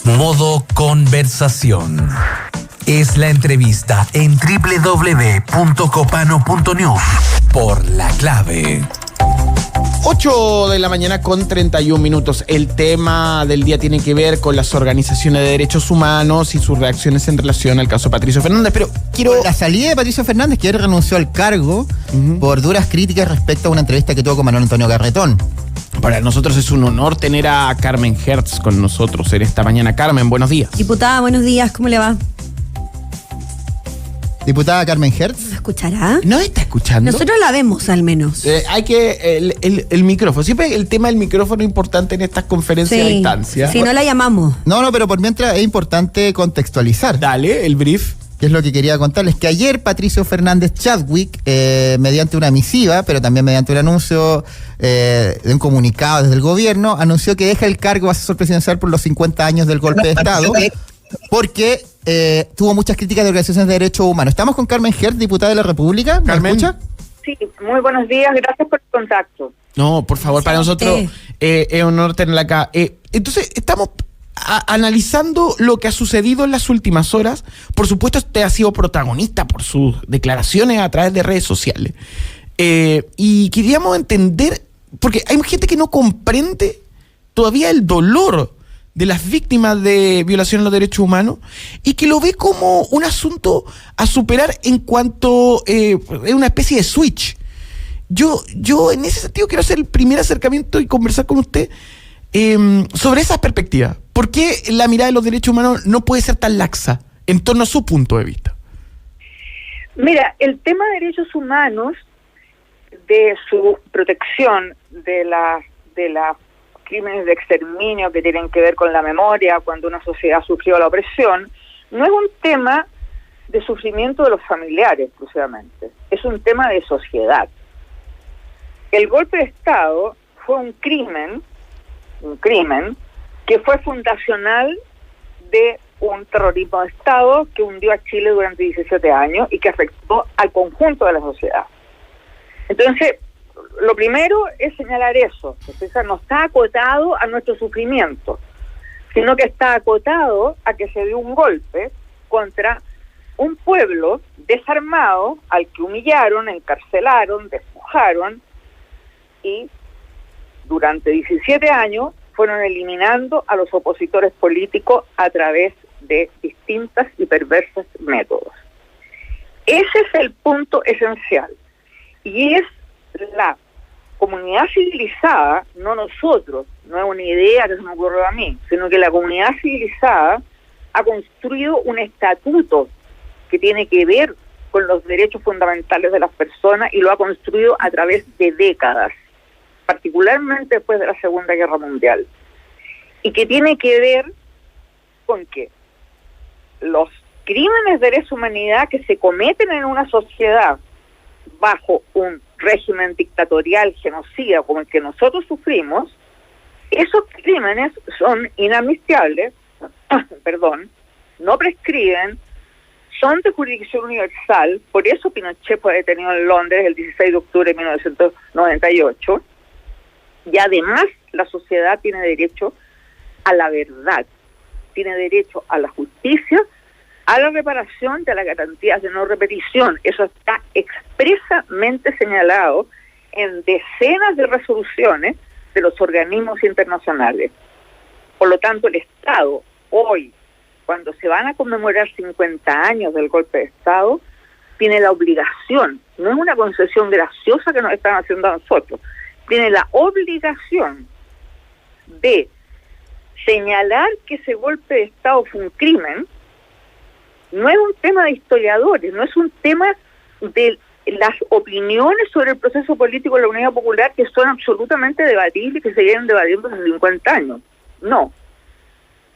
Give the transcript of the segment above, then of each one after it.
Modo conversación. Es la entrevista en www.copano.news por La Clave. 8 de la mañana con 31 minutos. El tema del día tiene que ver con las organizaciones de derechos humanos y sus reacciones en relación al caso Patricio Fernández. Pero quiero... La salida de Patricio Fernández, que renunció al cargo por duras críticas respecto a una entrevista que tuvo con Manuel Antonio Garretón. Para nosotros es un honor tener a Carmen Hertz con nosotros en esta mañana. Carmen, buenos días. Diputada, buenos días, ¿cómo le va? Diputada Carmen Hertz. ¿Me escuchará? ¿No está escuchando? Nosotros la vemos, al menos. Hay que... El micrófono. Siempre el tema del micrófono es importante en estas conferencias a distancia. Si no la llamamos. No, pero por mientras es importante contextualizar. Dale, el brief. Que es lo que quería contarles, que ayer Patricio Fernández Chadwick, mediante una misiva, pero también mediante un anuncio de un comunicado desde el gobierno, anunció que deja el cargo de asesor presidencial por los 50 años del golpe de Estado, porque tuvo muchas críticas de organizaciones de derechos humanos. Estamos con Carmen Hertz, diputada de la República. ¿Me Carmen. escucha? Sí, muy buenos días, gracias por el contacto. No, por favor, para nosotros es un honor tenerla acá. Entonces, estamos analizando lo que ha sucedido en las últimas horas. Por supuesto, usted ha sido protagonista por sus declaraciones a través de redes sociales. Y queríamos entender, porque hay gente que no comprende todavía el dolor de las víctimas de violación a los derechos humanos y que lo ve como un asunto a superar en cuanto es una especie de switch. Yo en ese sentido quiero hacer el primer acercamiento y conversar con usted sobre esas perspectivas. ¿Por qué la mirada de los derechos humanos no puede ser tan laxa en torno a su punto de vista? Mira, el tema de derechos humanos, de su protección de las crímenes de exterminio que tienen que ver con la memoria cuando una sociedad sufrió la opresión, no es un tema de sufrimiento de los familiares exclusivamente, es un tema de sociedad. El golpe de Estado fue un crimen que fue fundacional de un terrorismo de Estado que hundió a Chile durante 17 años y que afectó al conjunto de la sociedad. Entonces, lo primero es señalar eso, o sea, no está acotado a nuestro sufrimiento, sino que está acotado a que se dio un golpe contra un pueblo desarmado al que humillaron, encarcelaron, despojaron y durante 17 años fueron eliminando a los opositores políticos a través de distintas y perversos métodos. Ese es el punto esencial. Y es la comunidad civilizada, no nosotros, no es una idea que se me ocurrió a mí, sino que la comunidad civilizada ha construido un estatuto que tiene que ver con los derechos fundamentales de las personas y lo ha construido a través de décadas, particularmente después de la Segunda Guerra Mundial, y que tiene que ver con que los crímenes de lesa humanidad que se cometen en una sociedad bajo un régimen dictatorial genocida como el que nosotros sufrimos, esos crímenes son inamnistiables, no prescriben, son de jurisdicción universal. Por eso Pinochet fue detenido en Londres el 16 de octubre de 1998, y además la sociedad tiene derecho a la verdad, tiene derecho a la justicia, a la reparación y a las garantías de no repetición. Eso está expresamente señalado en decenas de resoluciones de los organismos internacionales. Por lo tanto, el Estado hoy, cuando se van a conmemorar 50 años del golpe de Estado, tiene la obligación, no es una concesión graciosa que nos están haciendo a nosotros, tiene la obligación de señalar que ese golpe de Estado fue un crimen. No es un tema de historiadores, no es un tema de las opiniones sobre el proceso político de la Unidad Popular que son absolutamente debatibles y que se vienen debatiendo hace 50 años. No.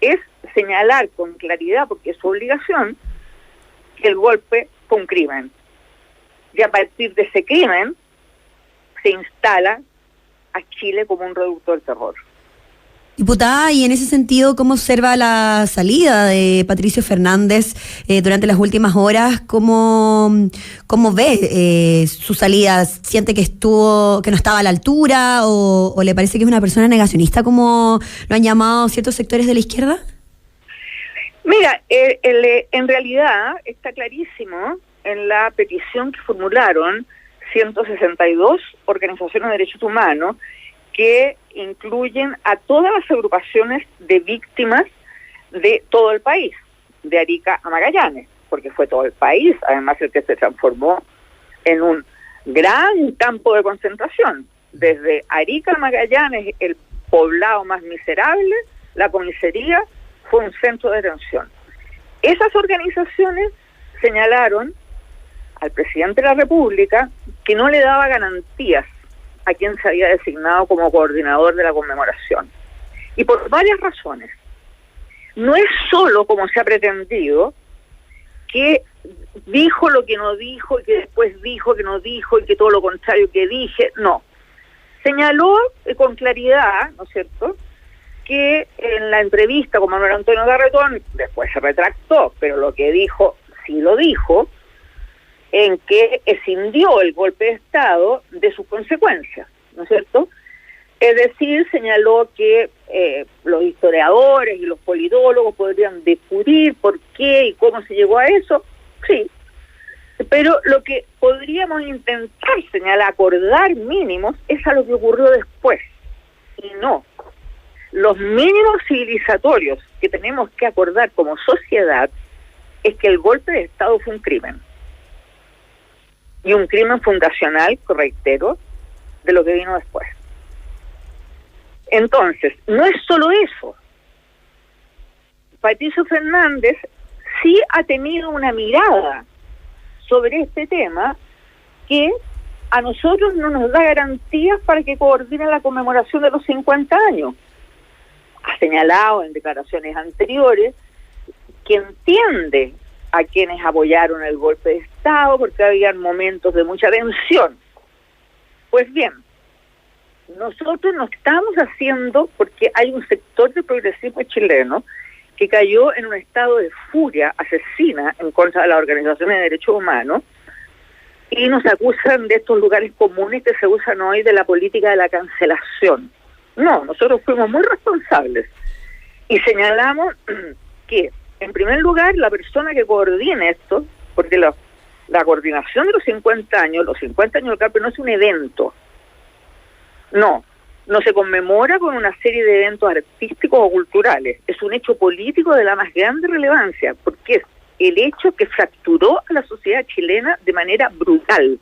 Es señalar con claridad, porque es su obligación, que el golpe fue un crimen. Y a partir de ese crimen se instala a Chile como un reducto del terror. Diputada, y en ese sentido, ¿cómo observa la salida de Patricio Fernández durante las últimas horas? ¿Cómo ve su salida? ¿Siente que no estaba a la altura o le parece que es una persona negacionista, como lo han llamado ciertos sectores de la izquierda? Mira, en realidad está clarísimo en la petición que formularon 162 organizaciones de derechos humanos que incluyen a todas las agrupaciones de víctimas de todo el país, de Arica a Magallanes, porque fue todo el país, además el que se transformó en un gran campo de concentración. Desde Arica a Magallanes, el poblado más miserable, la comisaría, fue un centro de detención. Esas organizaciones señalaron al presidente de la República que no le daba garantías a quien se había designado como coordinador de la conmemoración. Y por varias razones. No es solo, como se ha pretendido, que dijo lo que no dijo y que después dijo que no dijo y que todo lo contrario que dije. No. Señaló con claridad, ¿no es cierto?, que en la entrevista con Manuel Antonio Garretón, después se retractó, pero lo que dijo, sí lo dijo, en que escindió el golpe de Estado de sus consecuencias, ¿no es cierto? Es decir, señaló que los historiadores y los politólogos podrían discutir por qué y cómo se llegó a eso, sí, pero lo que podríamos intentar señalar, acordar mínimos, es a lo que ocurrió después, y no. Los mínimos civilizatorios que tenemos que acordar como sociedad es que el golpe de Estado fue un crimen. Y un crimen fundacional, reitero, de lo que vino después. Entonces, no es solo eso. Patricio Fernández sí ha tenido una mirada sobre este tema que a nosotros no nos da garantías para que coordine la conmemoración de los 50 años. Ha señalado en declaraciones anteriores que entiende a quienes apoyaron el golpe de Estado porque había momentos de mucha tensión. Pues bien, nosotros no estamos haciendo, porque hay un sector del progresismo chileno que cayó en un estado de furia asesina en contra de las organizaciones de derechos humanos y nos acusan de estos lugares comunes que se usan hoy de la política de la cancelación. No, nosotros fuimos muy responsables y señalamos que, en primer lugar, la persona que coordine esto, porque la coordinación de los 50 años del CARPE no es un evento. No se conmemora con una serie de eventos artísticos o culturales. Es un hecho político de la más grande relevancia, porque es el hecho que fracturó a la sociedad chilena de manera brutal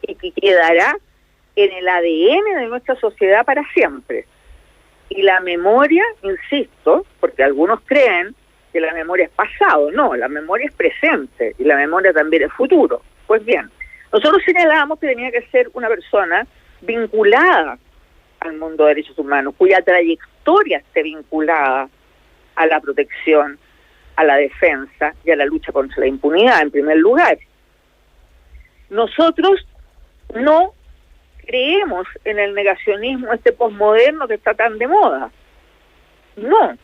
y que quedará en el ADN de nuestra sociedad para siempre. Y la memoria, insisto, porque algunos creen que la memoria es pasado, no, la memoria es presente y la memoria también es futuro. Pues bien, nosotros señalamos que tenía que ser una persona vinculada al mundo de derechos humanos, cuya trayectoria esté vinculada a la protección, a la defensa y a la lucha contra la impunidad, en primer lugar. Nosotros no creemos en el negacionismo posmoderno que está tan de moda. No,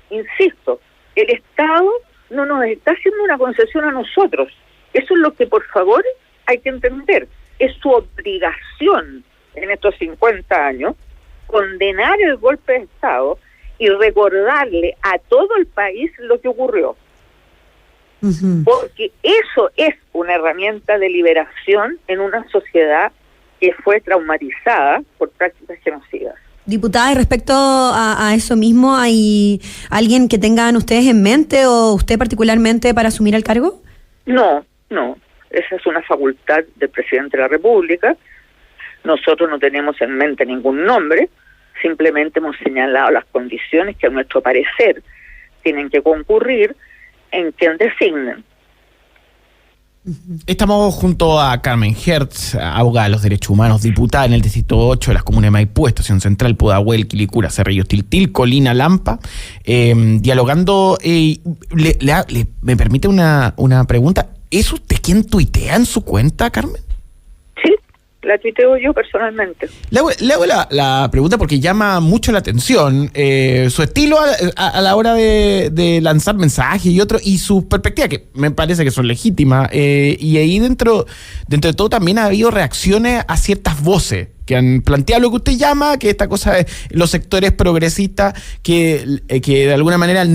insisto, el Estado no nos está haciendo una concesión a nosotros. Eso es lo que, por favor, hay que entender. Es su obligación en estos 50 años condenar el golpe de Estado y recordarle a todo el país lo que ocurrió. Uh-huh. Porque eso es una herramienta de liberación en una sociedad que fue traumatizada por prácticas genocidas. Diputada, y respecto a eso mismo, ¿hay alguien que tengan ustedes en mente o usted particularmente para asumir el cargo? No. Esa es una facultad del presidente de la República. Nosotros no tenemos en mente ningún nombre, simplemente hemos señalado las condiciones que a nuestro parecer tienen que concurrir en quien designen. Estamos junto a Carmen Hertz, abogada de los derechos humanos, diputada en el Distrito 8 de las comunas de Maipú, Estación Central, Pudahuel, Quilicura, Cerrillos, Tiltil, Colina, Lampa, dialogando. ¿Me permite una pregunta? ¿Es usted quien tuitea en su cuenta, Carmen? Sí, la tuiteo yo personalmente. Le hago la pregunta porque llama mucho la atención su estilo a la hora de lanzar mensajes y sus perspectivas, que me parece que son legítimas, y ahí dentro de todo también ha habido reacciones a ciertas voces han planteado lo que usted llama, que esta cosa de los sectores progresistas que de alguna manera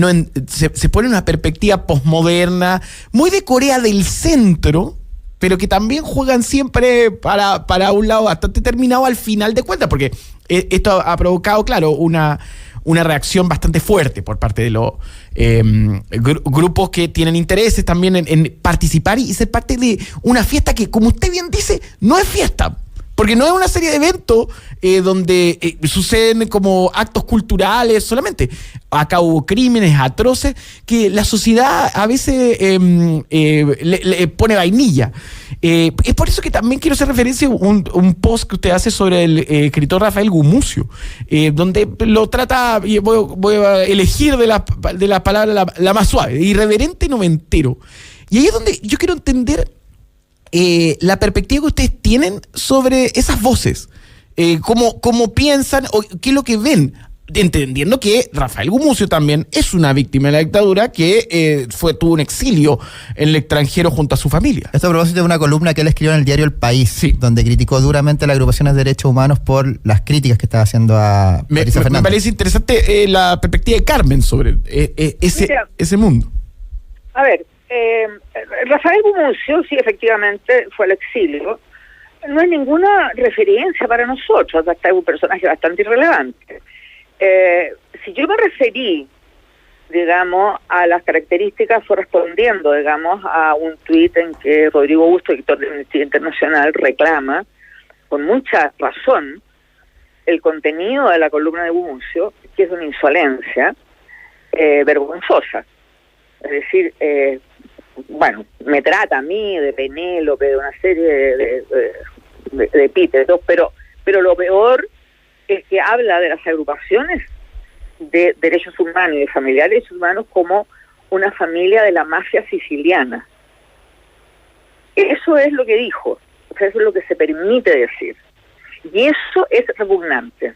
se pone una perspectiva posmoderna, muy de Corea del Centro, pero que también juegan siempre para un lado bastante determinado al final de cuentas, porque esto ha provocado, claro, una reacción bastante fuerte por parte de los grupos que tienen intereses también en participar y ser parte de una fiesta que, como usted bien dice, no es fiesta. Porque no es una serie de eventos donde suceden como actos culturales solamente. Acá hubo crímenes atroces que la sociedad a veces le pone vainilla. Es por eso que también quiero hacer referencia a un post que usted hace sobre el escritor Rafael Gumucio, donde lo trata, y voy a elegir de las palabras la más suave, irreverente noventero. Y ahí es donde yo quiero entender la perspectiva que ustedes tienen sobre esas voces, cómo piensan o qué es lo que ven, entendiendo que Rafael Gumucio también es una víctima de la dictadura que tuvo un exilio en el extranjero junto a su familia. Esto a propósito de una columna que él escribió en el diario El País, sí, donde criticó duramente a las agrupaciones de derechos humanos por las críticas que estaba haciendo a Patricio Fernández. Me parece interesante la perspectiva de Carmen sobre ese mundo. A ver, Rafael Gumucio, sí, efectivamente fue al exilio. No hay ninguna referencia para nosotros, hasta es un personaje bastante irrelevante. Si yo me referí, digamos, a las características, fue respondiendo, digamos, a un tuit en que Rodrigo Busto, director de Amnistía Internacional, reclama, con mucha razón, el contenido de la columna de Gumucio, que es una insolencia vergonzosa. Es decir, bueno, me trata a mí de Penélope, de una serie de epítetos, pero lo peor es que habla de las agrupaciones de derechos humanos y de familiares humanos como una familia de la mafia siciliana. Eso es lo que dijo, o sea, eso es lo que se permite decir. Y eso es repugnante.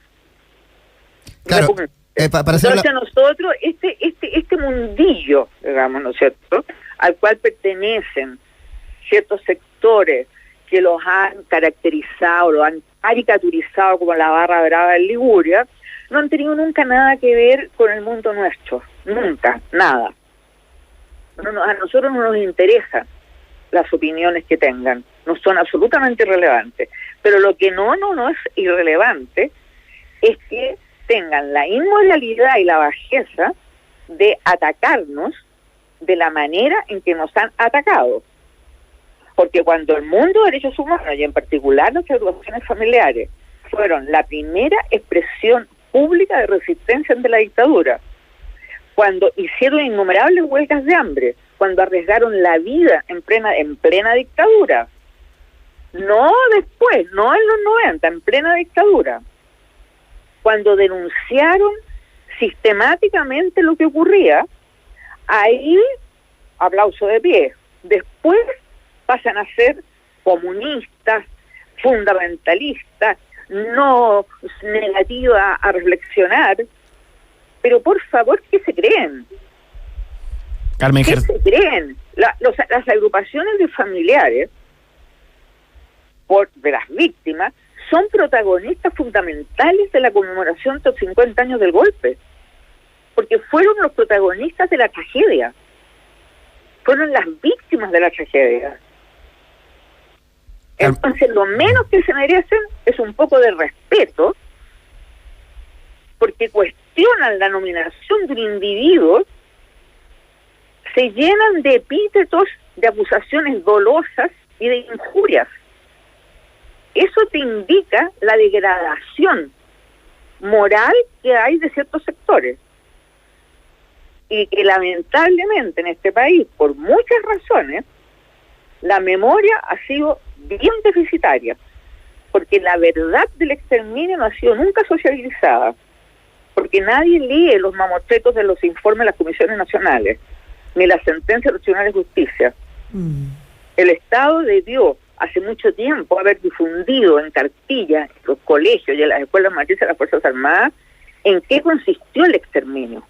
Claro. Repugnante. Entonces nosotros, este mundillo, digamos, ¿no es cierto?, al cual pertenecen ciertos sectores que los han caracterizado, los han caricaturizado como la barra brava de Liguria, no han tenido nunca nada que ver con el mundo nuestro, nunca, nada. A nosotros no nos interesan las opiniones que tengan, no son absolutamente irrelevantes, pero lo que no es irrelevante es que tengan la inmoralidad y la bajeza de atacarnos de la manera en que nos han atacado. Porque cuando el mundo de derechos humanos, y en particular las agrupaciones familiares, fueron la primera expresión pública de resistencia ante la dictadura, cuando hicieron innumerables huelgas de hambre, cuando arriesgaron la vida en plena dictadura, no después, no en los 90, en plena dictadura, cuando denunciaron sistemáticamente lo que ocurría, ahí, aplauso de pie. Después pasan a ser comunistas, fundamentalistas, no negativa a reflexionar. Pero por favor, ¿qué se creen? Carmen, ¿qué se creen? Las agrupaciones de familiares de las víctimas son protagonistas fundamentales de la conmemoración de los 50 años del golpe, porque fueron los protagonistas de la tragedia, fueron las víctimas de la tragedia. Entonces, lo menos que se merecen es un poco de respeto, porque cuestionan la nominación de un individuo, se llenan de epítetos, de acusaciones dolosas y de injurias. Eso te indica la degradación moral que hay de ciertos sectores. Y que lamentablemente en este país, por muchas razones, la memoria ha sido bien deficitaria, porque la verdad del exterminio no ha sido nunca socializada, porque nadie lee los mamotretos de los informes de las comisiones nacionales, ni las sentencias de los tribunales de justicia. El Estado debió hace mucho tiempo haber difundido en cartillas, en los colegios y en las escuelas matrices de las Fuerzas Armadas en qué consistió el exterminio.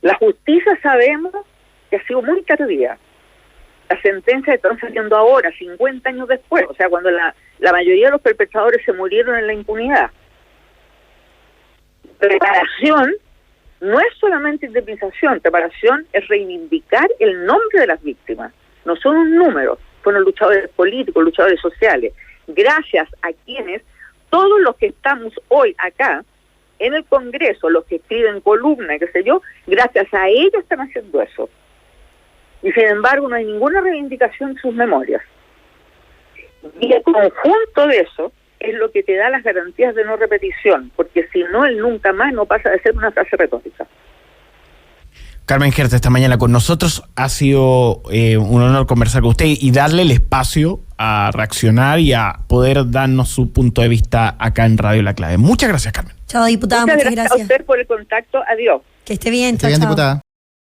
La justicia sabemos que ha sido muy tardía. Las sentencias están saliendo ahora, 50 años después, o sea, cuando la mayoría de los perpetradores se murieron en la impunidad. Reparación no es solamente indemnización, reparación es reivindicar el nombre de las víctimas. No son un número, fueron luchadores políticos, luchadores sociales. Gracias a quienes, todos los que estamos hoy acá, en el Congreso, los que escriben columnas, qué sé yo, gracias a ellos están haciendo eso. Y sin embargo no hay ninguna reivindicación de sus memorias. Y el conjunto de eso es lo que te da las garantías de no repetición, porque si no, el nunca más no pasa de ser una frase retórica. Carmen Gertz, esta mañana con nosotros. Ha sido un honor conversar con usted y darle el espacio a reaccionar y a poder darnos su punto de vista acá en Radio La Clave. Muchas gracias, Carmen. Chao, diputada, muchas gracias. A usted por el contacto. Adiós. Que esté bien, Está bien, diputada.